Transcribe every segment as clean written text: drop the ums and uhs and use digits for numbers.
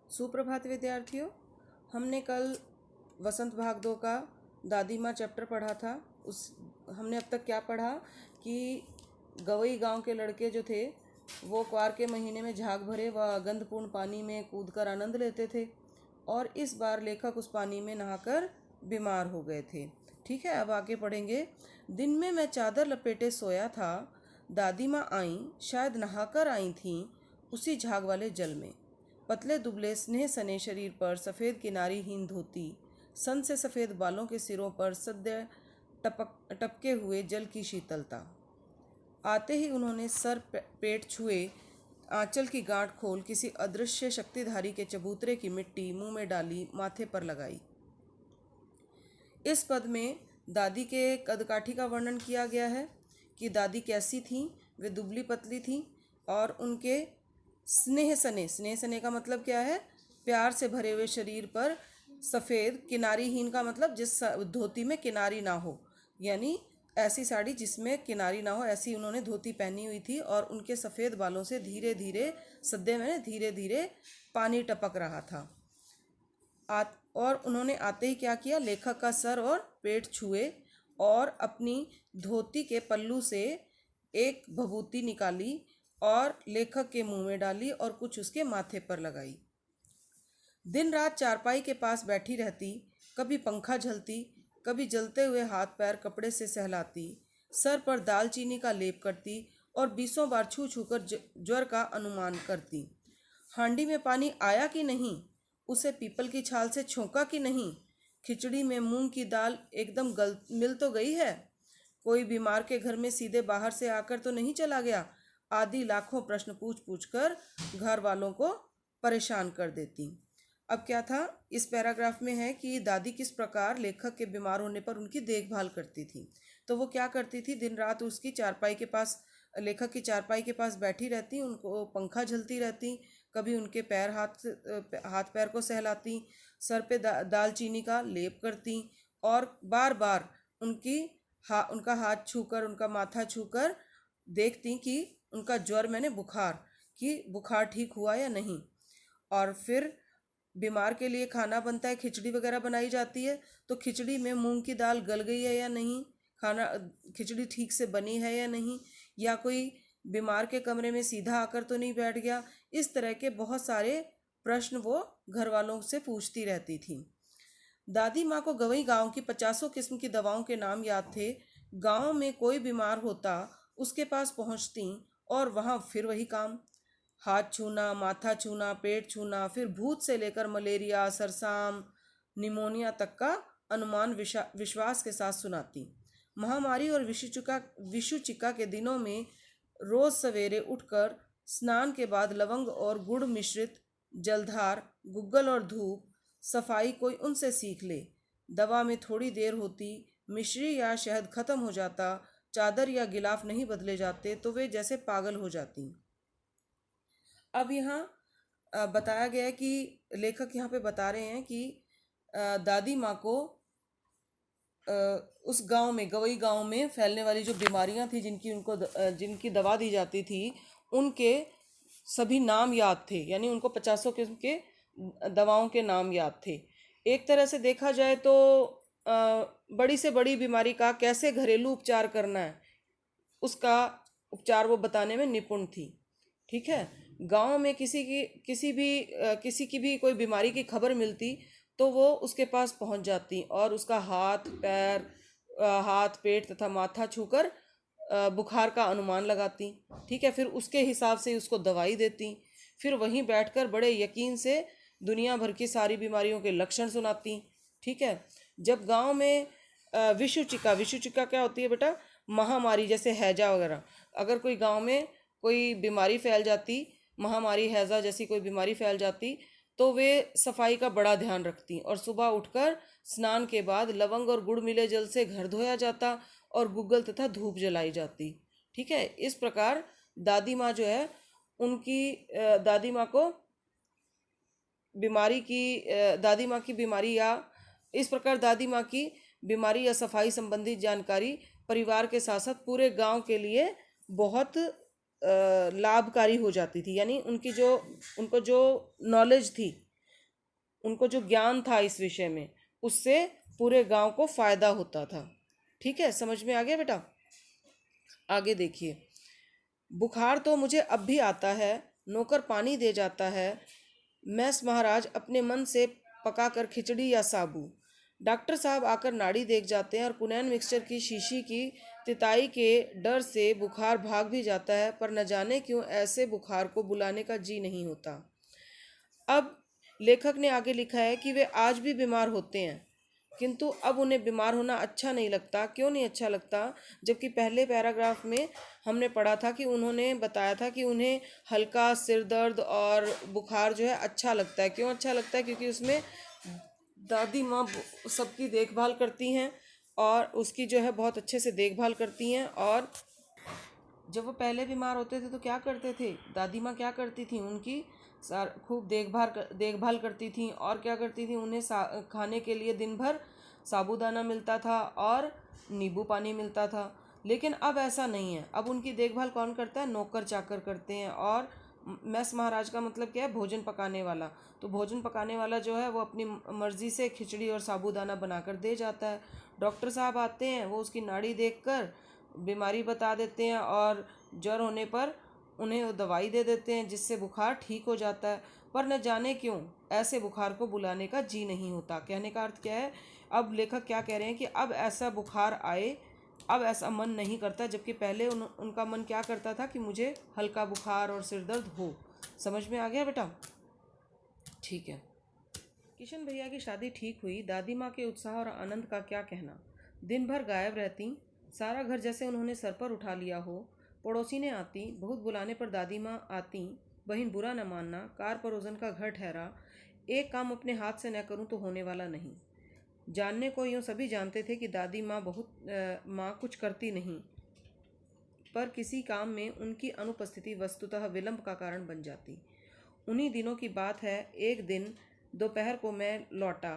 सुप्रभात विद्यार्थियों। हमने कल वसंत भाग 2 का दादी माँ चैप्टर पढ़ा था। हमने अब तक क्या पढ़ा कि गवई गांव के लड़के जो थे वो क्वार के महीने में झाग भरे व गंधपूर्ण पानी में कूदकर आनंद लेते थे और इस बार लेखक उस पानी में नहाकर बीमार हो गए थे। ठीक है, अब आगे पढ़ेंगे। दिन में मैं चादर लपेटे सोया था, दादी माँ आई, शायद नहाकर आई थीं उसी झाग वाले जल में। पतले दुबले स्नेह सने शरीर पर सफ़ेद किनारीहीन धोती, सन से सफ़ेद बालों के सिरों पर सद्य टपके हुए जल की शीतलता। आते ही उन्होंने सर पेट छुए, आंचल की गांठ खोल किसी अदृश्य शक्तिधारी के चबूतरे की मिट्टी मुंह में डाली, माथे पर लगाई। इस पद में दादी के कदकाठी का वर्णन किया गया है कि दादी कैसी थीं। वे दुबली पतली थीं और उनके स्नेह सने का मतलब क्या है? प्यार से भरे हुए शरीर पर सफ़ेद, किनारीहीन का मतलब जिस धोती में किनारी ना हो, यानी ऐसी साड़ी जिसमें किनारी ना हो, ऐसी उन्होंने धोती पहनी हुई थी और उनके सफ़ेद बालों से धीरे धीरे सद्य में धीरे धीरे पानी टपक रहा था। और उन्होंने आते ही क्या किया? लेखक का सर और पेट छुए और अपनी धोती के पल्लू से एक भभूति निकाली और लेखक के मुंह में डाली और कुछ उसके माथे पर लगाई। दिन रात चारपाई के पास बैठी रहती, कभी पंखा झलती, कभी जलते हुए हाथ पैर कपड़े से सहलाती, सर पर दालचीनी का लेप करती और 20 बार छू छू कर ज्वर का अनुमान करती। हांडी में पानी आया कि नहीं, उसे पीपल की छाल से छोंका कि नहीं, खिचड़ी में मूंग की दाल एकदम मिल तो गई है, कोई बीमार के घर में सीधे बाहर से आकर तो नहीं चला गया, आदि लाखों प्रश्न पूछ पूछ कर घर वालों को परेशान कर देती। अब क्या था इस पैराग्राफ में है कि दादी किस प्रकार लेखक के बीमार होने पर उनकी देखभाल करती थी। तो वो क्या करती थी? दिन रात उसकी चारपाई के पास, लेखक की चारपाई के पास बैठी रहती, उनको पंखा झलती रहती, कभी उनके हाथ पैर को सहलाती, सर पे दालचीनी का लेप करती और बार बार उनका हाथ छूकर, उनका माथा छूकर देखती कि उनका ज्वर, बुखार ठीक हुआ या नहीं। और फिर बीमार के लिए खाना बनता है, खिचड़ी वगैरह बनाई जाती है, तो खिचड़ी में मूंग की दाल गल गई है या नहीं, खिचड़ी ठीक से बनी है या नहीं, या कोई बीमार के कमरे में सीधा आकर तो नहीं बैठ गया। इस तरह के बहुत सारे प्रश्न वो घर वालों से पूछती रहती थी। दादी माँ को गवई गांव की 50 किस्म की दवाओं के नाम याद थे। गांव में कोई बीमार होता, उसके पास पहुँचती और वहाँ फिर वही काम, हाथ छूना, माथा छूना, पेट छूना, फिर भूत से लेकर मलेरिया, सरसाम, निमोनिया तक का अनुमान विश्वास के साथ सुनाती। महामारी और विषुचिका के दिनों में रोज सवेरे उठकर स्नान के बाद लवंग और गुड़ मिश्रित जलधार, गुग्गल और धूप, सफाई कोई उनसे सीख ले। दवा में थोड़ी देर होती, मिश्री या शहद खत्म हो जाता, चादर या गिलाफ नहीं बदले जाते तो वे जैसे पागल हो जाती। अब यहाँ बताया गया है कि लेखक यहाँ पे बता रहे हैं कि दादी माँ को उस गांव में, गवई गांव में फैलने वाली जो बीमारियां थी, जिनकी दवा दी जाती थी, उनके सभी नाम याद थे, यानी उनको 50 किस्म के दवाओं के नाम याद थे। एक तरह से देखा जाए तो बड़ी से बड़ी बीमारी का कैसे घरेलू उपचार करना है, उसका उपचार वो बताने में निपुण थी। ठीक है, गांव में किसी की भी कोई बीमारी की खबर मिलती तो वो उसके पास पहुंच जाती और उसका हाथ पेट तथा माथा छूकर बुखार का अनुमान लगाती। ठीक है, फिर उसके हिसाब से उसको दवाई देती, फिर वहीं बैठकर बड़े यकीन से दुनिया भर की सारी बीमारियों के लक्षण सुनाती। ठीक है, जब गांव में विषुचिका क्या होती है बेटा? महामारी, जैसे हैजा वगैरह, अगर कोई गांव में कोई बीमारी फैल जाती, महामारी हैजा जैसी कोई बीमारी फैल जाती, तो वे सफाई का बड़ा ध्यान रखती और सुबह उठकर स्नान के बाद लवंग और गुड़ मिले जल से घर धोया जाता और गुग्गल तथा धूप जलाई जाती। ठीक है, इस प्रकार दादी माँ जो है, दादी माँ की बीमारी या इस प्रकार दादी माँ की बीमारी या सफाई संबंधी जानकारी परिवार के साथ साथ पूरे गांव के लिए बहुत लाभकारी हो जाती थी। यानी उनको जो नॉलेज थी उनको जो ज्ञान था इस विषय में, उससे पूरे गांव को फायदा होता था। ठीक है, समझ में आ गया बेटा? आगे देखिए। बुखार तो मुझे अब भी आता है, नौकर पानी दे जाता है, मैस महाराज अपने मन से पकाकर खिचड़ी या साबू। डॉक्टर साहब आकर नाड़ी देख जाते हैं और कुनैन मिक्सचर की शीशी की तिताई के डर से बुखार भाग भी जाता है, पर न जाने क्यों ऐसे बुखार को बुलाने का जी नहीं होता। अब लेखक ने आगे लिखा है कि वे आज भी बीमार होते हैं, किंतु अब उन्हें बीमार होना अच्छा नहीं लगता। क्यों नहीं अच्छा लगता? जबकि पहले पैराग्राफ में हमने पढ़ा था कि उन्होंने बताया था कि उन्हें हल्का सिर दर्द और बुखार जो है अच्छा लगता है। क्यों अच्छा लगता है? क्योंकि उसमें दादी माँ सबकी देखभाल करती हैं और उसकी जो है बहुत अच्छे से देखभाल करती हैं। और जब वो पहले बीमार होते थे तो क्या करते थे, दादी माँ क्या करती थी, उनकी खूब देखभाल करती थी। और क्या करती थी, उन्हें खाने के लिए दिन भर साबूदाना मिलता था और नींबू पानी मिलता था। लेकिन अब ऐसा नहीं है, अब उनकी देखभाल कौन करता है? नौकर चाकर करते हैं। और मैस महाराज का मतलब क्या है? भोजन पकाने वाला। तो भोजन पकाने वाला जो है वो अपनी मर्जी से खिचड़ी और साबूदाना बनाकर दे जाता है। डॉक्टर साहब आते हैं, वो उसकी नाड़ी देखकर बीमारी बता देते हैं और ज्वर होने पर उन्हें वो दवाई दे देते हैं, जिससे बुखार ठीक हो जाता है। पर न जाने क्यों ऐसे बुखार को बुलाने का जी नहीं होता। कहने का अर्थ क्या है? अब लेखक क्या कह रहे हैं कि अब ऐसा बुखार आए, अब ऐसा मन नहीं करता, जबकि पहले उनका मन क्या करता था कि मुझे हल्का बुखार और सिर दर्द हो। समझ में आ गया बेटा? ठीक है। किशन भैया की शादी ठीक हुई। दादी माँ के उत्साह और आनंद का क्या कहना। दिन भर गायब रहती, सारा घर जैसे उन्होंने सर पर उठा लिया हो। पड़ोसी ने आती, बहुत बुलाने पर दादी माँ आती। बहन बुरा न मानना, कार परोजन का घर ठहरा। एक काम अपने हाथ से न करूँ तो होने वाला नहीं। जानने को यूँ सभी जानते थे कि दादी माँ माँ कुछ करती नहीं, पर किसी काम में उनकी अनुपस्थिति वस्तुतः विलंब का कारण बन जाती। उन्हीं दिनों की बात है, एक दिन दोपहर को मैं लौटा।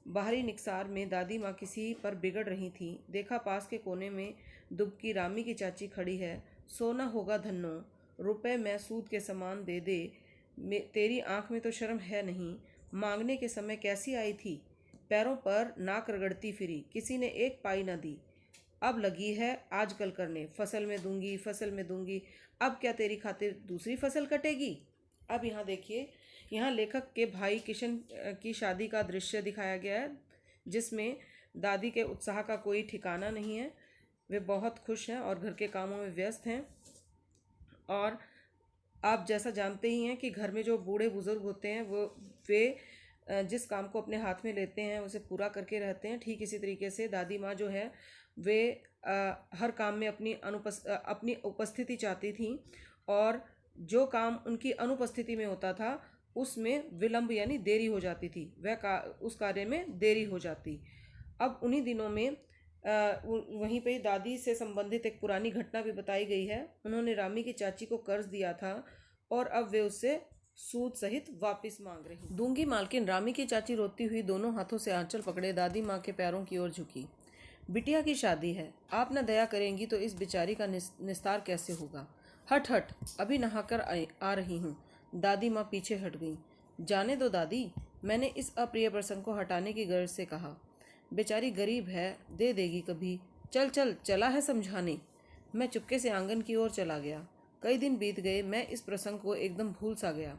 बाहरी निकसार में दादी माँ किसी पर बिगड़ रही थी। देखा पास के कोने में दुबकी रामी की चाची खड़ी है। सोना होगा धन्नो, रुपए मैं सूद के समान दे दे, तेरी आंख में तो शर्म है नहीं। मांगने के समय कैसी आई थी, पैरों पर नाक रगड़ती फिरी, किसी ने एक पाई न दी। अब लगी है आजकल करने, फसल में दूंगी, फसल में दूंगी। अब क्या तेरी खातिर दूसरी फसल कटेगी? अब यहाँ देखिए, यहाँ लेखक के भाई किशन की शादी का दृश्य दिखाया गया है, जिसमें दादी के उत्साह का कोई ठिकाना नहीं है। वे बहुत खुश हैं और घर के कामों में व्यस्त हैं। और आप जैसा जानते ही हैं कि घर में जो बूढ़े बुजुर्ग होते हैं वे जिस काम को अपने हाथ में लेते हैं उसे पूरा करके रहते हैं। ठीक इसी तरीके से दादी माँ जो है वे हर काम में अपनी उपस्थिति चाहती थी, और जो काम उनकी अनुपस्थिति में होता था उसमें विलंब यानी देरी हो जाती थी, उस कार्य में देरी हो जाती। अब उन्हीं दिनों में वहीं पे दादी से संबंधित एक पुरानी घटना भी बताई गई है। उन्होंने रामी की चाची को कर्ज दिया था और अब वे उससे सूद सहित वापस मांग रही। दूंगी मालकिन। रामी की चाची रोती हुई दोनों हाथों से आंचल पकड़े दादी माँ के पैरों की ओर झुकी। बिटिया की शादी है, आप न दया करेंगी तो इस बेचारी का निस्तार कैसे होगा। हट हट, अभी नहाकर आ रही हूँ। दादी माँ पीछे हट गई। जाने दो दादी, मैंने इस अप्रिय प्रसंग को हटाने की गर्ज से कहा। बेचारी गरीब है, दे देगी कभी। चल चल, चला है समझाने। मैं चुपके से आंगन की ओर चला गया। कई दिन बीत गए, मैं इस प्रसंग को एकदम भूल सा गया।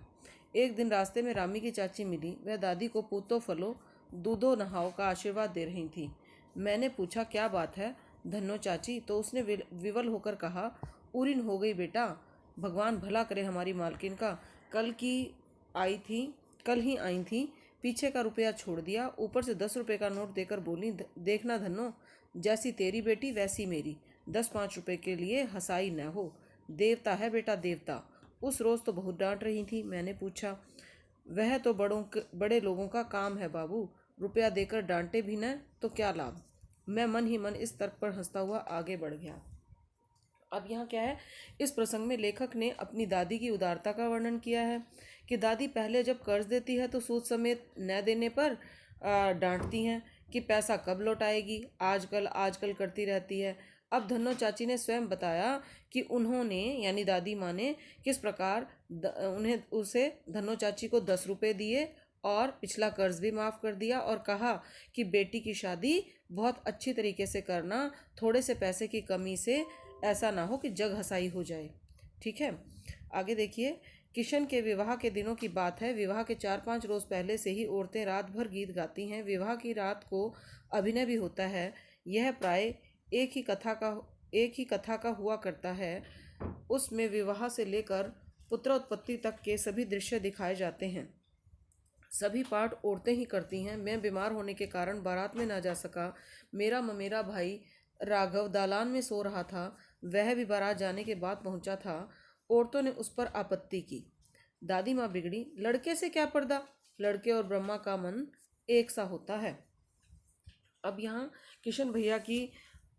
एक दिन रास्ते में रामी की चाची मिली। वह दादी को पूतो फलो दूधो नहाओ का आशीर्वाद दे रही थी। मैंने पूछा क्या बात है धन्नो चाची, तो उसने विवल होकर कहा, उरिन हो गई बेटा, भगवान भला करे हमारी मालकिन का। कल ही आई थी, पीछे का रुपया छोड़ दिया, ऊपर से 10 रुपये का नोट देकर बोली, देखना धन्नो, जैसी तेरी बेटी वैसी मेरी, 10-5 रुपये के लिए हंसाई न हो। देवता है बेटा, देवता। उस रोज़ तो बहुत डांट रही थी। मैंने पूछा, वह तो बड़े लोगों का काम है बाबू, रुपया देकर डांटे भी न तो क्या लाभ। मैं मन ही मन इस तर्क पर हंसता हुआ आगे बढ़ गया। अब यहाँ क्या है, इस प्रसंग में लेखक ने अपनी दादी की उदारता का वर्णन किया है कि दादी पहले जब कर्ज देती है तो सूद समेत न देने पर डांटती हैं कि पैसा कब लौटाएगी, आजकल आजकल करती रहती है। अब धन्नो चाची ने स्वयं बताया कि उन्होंने यानी दादी माँ ने किस प्रकार उसे धन्नो चाची को 10 रुपये दिए और पिछला कर्ज भी माफ़ कर दिया और कहा कि बेटी की शादी बहुत अच्छी तरीके से करना, थोड़े से पैसे की कमी से ऐसा ना हो कि जग हंसाई हो जाए। ठीक है, आगे देखिए। किशन के विवाह के दिनों की बात है। विवाह के 4-5 रोज पहले से ही औरतें रात भर गीत गाती हैं। विवाह की रात को अभिनय भी होता है। यह प्राय एक ही कथा का हुआ करता है। उसमें विवाह से लेकर पुत्रोत्पत्ति तक के सभी दृश्य दिखाए जाते हैं। सभी पाठ औरतें ही करती हैं। मैं बीमार होने के कारण बारात में ना जा सका। मेरा ममेरा भाई राघव दालान में सो रहा था। वह भी बारात जाने के बाद पहुंचा था। औरतों ने उस पर आपत्ति की। दादी माँ बिगड़ी, लड़के से क्या पर्दा, लड़के और ब्रह्मा का मन एक सा होता है। अब यहाँ किशन भैया की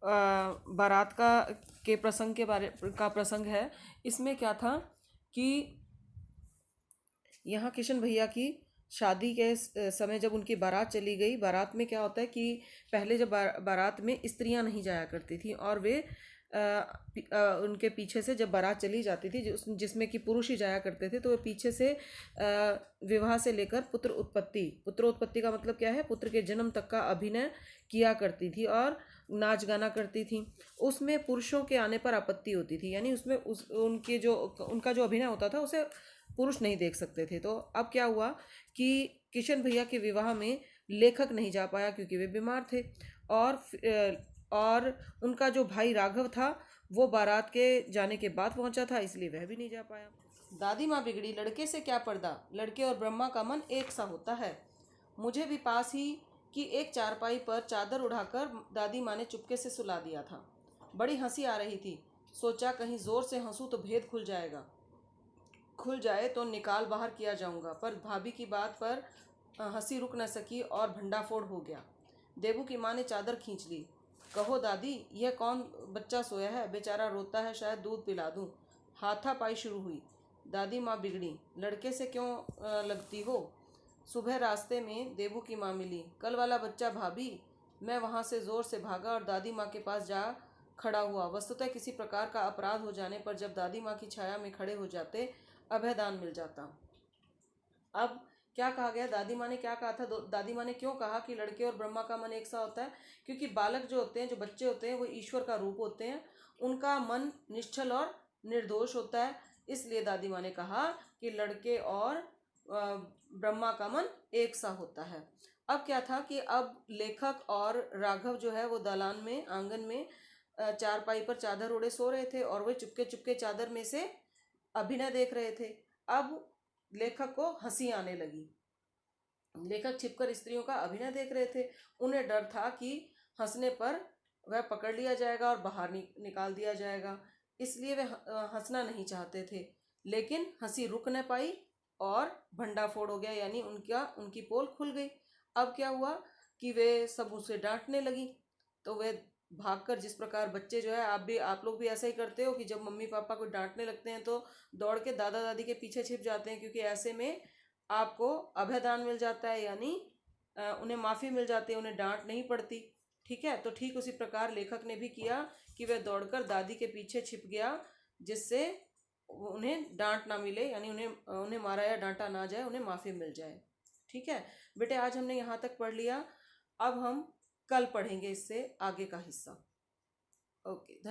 बारात का के प्रसंग के बारे का प्रसंग है। इसमें क्या था कि यहाँ किशन भैया की शादी के समय जब उनकी बारात चली गई, बारात में क्या होता है कि पहले जब बारात में स्त्रियां नहीं जाया करती थी और वे उनके पीछे से जब बारात चली जाती थी जिसमें कि पुरुष ही जाया करते थे, तो वे पीछे से विवाह से लेकर पुत्रोत्पत्ति का मतलब क्या है, पुत्र के जन्म तक का अभिनय किया करती थी और नाच गाना करती थी। उसमें पुरुषों के आने पर आपत्ति होती थी, यानी उसमें उनका जो अभिनय होता था उसे पुरुष नहीं देख सकते थे। तो अब क्या हुआ कि किशन भैया के विवाह में लेखक नहीं जा पाया क्योंकि वे बीमार थे और उनका जो भाई राघव था वो बारात के जाने के बाद पहुंचा था, इसलिए वह भी नहीं जा पाया। दादी माँ बिगड़ी, लड़के से क्या पर्दा, लड़के और ब्रह्मा का मन एक सा होता है। मुझे भी पास ही की एक चारपाई पर चादर उड़ाकर दादी माँ ने चुपके से सुला दिया था। बड़ी हंसी आ रही थी। सोचा कहीं जोर से हंसूं तो भेद खुल जाए तो निकाल बाहर किया जाऊंगा, पर भाभी की बात पर हंसी रुक न सकी और भंडाफोड़ हो गया। देबू की माँ ने चादर खींच ली। कहो दादी, यह कौन बच्चा सोया है, बेचारा रोता है, शायद दूध पिला दूं। हाथापाई शुरू हुई। दादी माँ बिगड़ी, लड़के से क्यों लगती हो। सुबह रास्ते में देबू की माँ मिली। कल वाला बच्चा भाभी। मैं वहाँ से जोर से भागा और दादी माँ के पास जा खड़ा हुआ। वस्तुतः किसी प्रकार का अपराध हो जाने पर जब दादी माँ की छाया में खड़े हो जाते, अभयदान मिल जाता। अब क्या कहा गया, दादी माँ ने क्या कहा था, दादी माँ ने क्यों कहा कि लड़के और ब्रह्मा का मन एक सा होता है, क्योंकि बालक जो होते हैं, जो बच्चे होते हैं, वो ईश्वर का रूप होते हैं। उनका मन निश्चल और निर्दोष होता है। इसलिए दादी माँ ने कहा कि लड़के और ब्रह्मा का मन एक सा होता है। अब क्या था कि अब लेखक और राघव जो है वो दालान में, आंगन में चारपाई पर चादर ओढ़े सो रहे थे और वे चुपके चुपके चादर में से अभिनय देख रहे थे। अब लेखक को हंसी आने लगी। लेखक छिपकर स्त्रियों का अभिनय देख रहे थे। उन्हें डर था कि हंसने पर वह पकड़ लिया जाएगा और बाहर निकाल दिया जाएगा, इसलिए वे हंसना नहीं चाहते थे। लेकिन हंसी रुक न पाई और भंडाफोड़ हो गया, यानी उनकी पोल खुल गई। अब क्या हुआ कि वे सब उसे डांटने लगी। तो वे भागकर, जिस प्रकार बच्चे जो है, आप लोग भी ऐसा ही करते हो कि जब मम्मी पापा को डांटने लगते हैं तो दौड़ के दादा दादी के पीछे छिप जाते हैं, क्योंकि ऐसे में आपको अभयदान मिल जाता है, यानी उन्हें माफ़ी मिल जाती है, उन्हें डांट नहीं पड़ती। ठीक है, तो ठीक उसी प्रकार लेखक ने भी किया कि वह दौड़कर दादी के पीछे छिप गया, जिससे उन्हें डांट ना मिले, यानी उन्हें मारा या डांटा ना जाए, उन्हें माफ़ी मिल जाए। ठीक है बेटे, आज हमने यहाँ तक पढ़ लिया। अब हम कल पढ़ेंगे इससे आगे का हिस्सा। ओके।